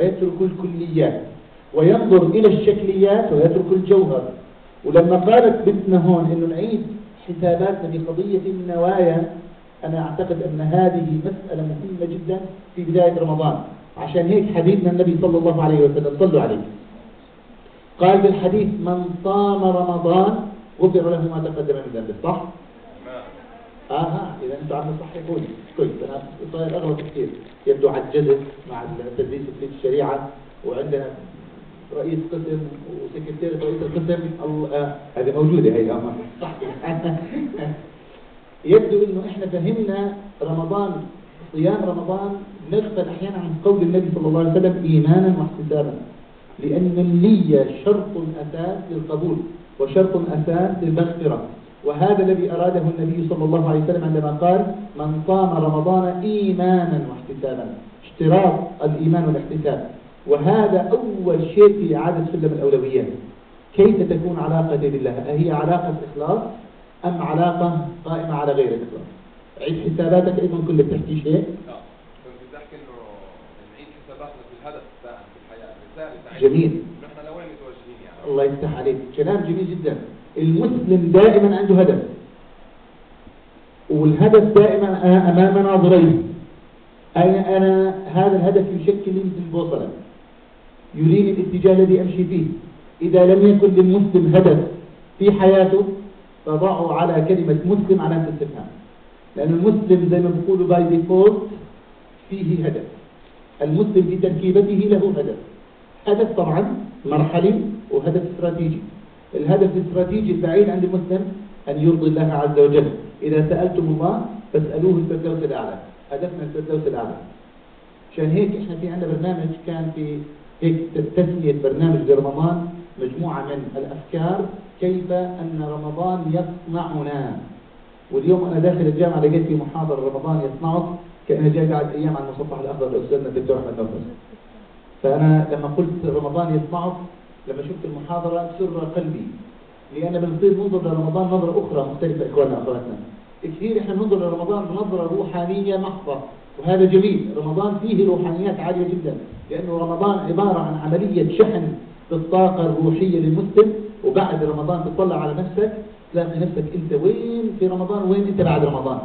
ويترك الكليات، وينظر إلى الشكليات ويترك الجوهر. ولما قالت بنتنا هون إنه نعيد حساباتنا بقضية النوايا، أنا أعتقد أن هذه مسألة مهمة جدا في بداية رمضان. عشان هيك حبيبنا النبي صلى الله عليه وسلم صلوا عليه قال بالحديث: من صام رمضان غفر له ما تقدم من ذنبه. صح؟ إذا أنتم عم تصححوني كويس. أنا صاير أغلط كثير، يبدو عجزت مع التدريس في الشريعة، وعندنا رئيس قسم وسكرتيرة رئيس القسم. هذه موجودة هي صح. يبدو إنه إحنا فهمنا رمضان، صيام رمضان نغفل أحيانا عن قول النبي صلى الله عليه وسلم: إيمانا واحتسابا، لأن النية شرط أساس للقبول وشرط أساس للمغفرة. وهذا الذي أراده النبي صلى الله عليه وسلم عندما قال: من صام رمضان إيمانا واحتسابا، اشتراط الإيمان والاحتساب. وهذا أول شيء في إعادة سلم الأولويات. كيف تكون علاقتي بالله؟ أهي علاقة إخلاص أم علاقة قائمة على غير الإخلاص؟ عيد حساباتك أيضا كنت بتحكي شيء؟ كنت بتحكي إنه نعيد حساباتنا في الهدف في الحياة، الرسالة. جميل. نحن لوين متوجهين يعني؟ الله يفتح عليك، كلام جميل جدا. المسلم دائما عنده هدف، والهدف دائما أمام ناظريه. أنا هذا الهدف يشكل لي مثل بوصلة يريني الاتجاه الذي أمشي فيه. إذا لم يكن للمسلم هدف في حياته فضعوا على كلمة مسلم علامة استفهام، لأن المسلم زي ما بيقولوا باي ديفولت فيه هدف. المسلم في تركيبته له هدف، هدف طبعا مرحلي وهدف استراتيجي. الهدف الاستراتيجي البعيد عند المسلم أن يرضي الله عز وجل. إذا سألتم الله فاسألوه الفردوس الأعلى، هدفنا الفردوس الأعلى. عشان هيك إحنا في عندنا برنامج، كان في هيك تسمية برنامج لرمضان مجموعة من الأفكار كيف أن رمضان يصنعنا. واليوم أنا داخل الجامعة لقيت في محاضرة رمضان يصنعك، كأنه جاي بعد أيام عن المصفح الأخضر لأستاذنا الدكتور أحمد نوفل. فأنا لما قلت رمضان يصنعك، لما شفت المحاضرة سر قلبي، لأن بنصير ننظر لرمضان نظرة أخرى مختلفة. إخواننا أخواتنا كثير إحنا ننظر لرمضان بنظرة روحانية محضة، وهذا جميل. رمضان فيه روحانيات عالية جدا، لأنه رمضان عبارة عن عملية شحن بالطاقة الروحية للمسلم. وبعد رمضان تطلع على نفسك تلاقي نفسك أنت وين في رمضان وين أنت بعد رمضان.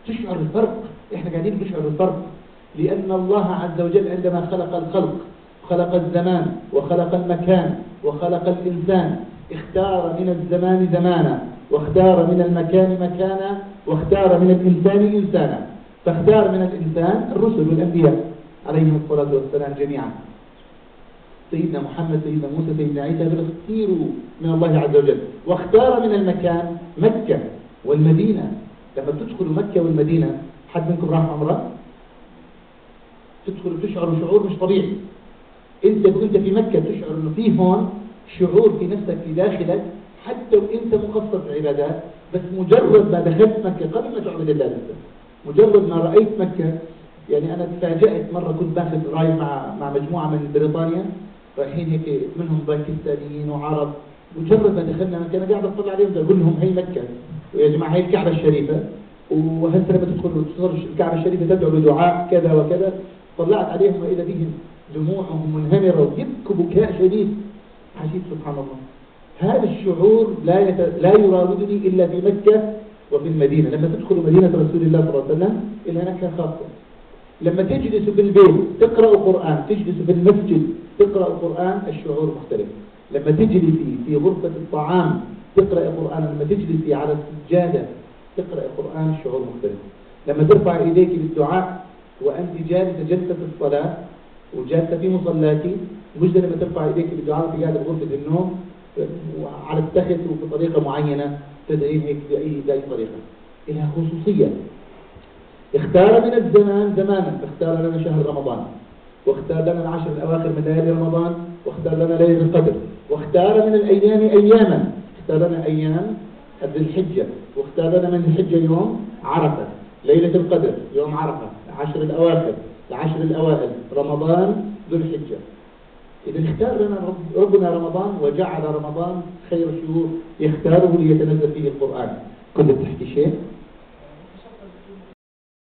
تشعر الفرق. إحنا قاعدين نشعر الفرق، لأن الله عز وجل عندما خلق الخلق، خلق الزمان وخلق المكان وخلق الإنسان، اختار من الزمان زمانا، واختار من المكان مكانا، واختار من الإنسان إنسانا. فاختار من الإنسان الرسل والأنبياء عليهم الصلاة والسلام جميعا. سيدنا محمد، سيدنا موسى، سيدنا عيسى، اختيروا من الله عز وجل. واختار من المكان مكة والمدينة. لما تدخلوا مكة والمدينة، حد منكم راح عمره؟ تدخلوا تشعروا شعور مش طبيعي. انت كنت في مكة تشعر انه في هون شعور في نفسك في داخلك، حتى وانت مقصر في العبادات، بس مجرد ما دخلت مكة قبل ما تعبد الله لسه، مجرد ما رأيت مكة. يعني انا تفاجأت مرة، كنت باخذ رايد مع مجموعة من بريطانيا رايحين هيك، منهم باكستانيين وعرب. مجرد ما دخلنا مكة انا قاعد اطلع عليهم اقول لهم هي مكة، ويا جماعة هي الكعبة الشريفة، وهسه لما تدخلوا الكعبة الشريفة تدعوا بدعاء كذا وكذا. طلعت عليهم وإذا بهم دموعهم منهمرة ويبكوا بكاء شديد. عجيب سبحان الله. هذا الشعور لا يراودني إلا في مكة وفي المدينة. لما تدخلوا مدينة رسول الله صلى الله عليه وسلم إلها نكهة خاصة. لما تجلسوا في البيت تقرأوا قرآن، تجلسوا في المسجد تقرأوا قرآن، الشعور مختلف. لما تجلسي في غرفة الطعام تقرأ قرآن، لما تجلسي على السجادة تقرأ قرآن، الشعور مختلف. لما ترفع إيديك بالدعاء وأنت جالسة جلسة الصلاة وجالسة في مصلاتي، مش لما ترفع إيديك بالدعاء في قاعدة بغرفة النوم وعلى التخت وبطريقة معينة تدعين هيك بأي طريقة. إلها خصوصية. اختار من الزمان زمانا، فاختار لنا شهر رمضان، واختار لنا العشر الأواخر من ليالي رمضان، واختار لنا ليلة القدر، واختار من الأيام أياما، اختار لنا أيام ذي الحجة، واختار لنا من الحجة يوم عرفة، ليلة القدر يوم عرفة، العشر الأواخر، العشر الأوائل، رمضان، ذو الحجة. إذا اختار لنا ربنا رمضان، وجعل رمضان خير الشهور يختاره ليتنزل فيه القرآن. كنت بتحكي شيء؟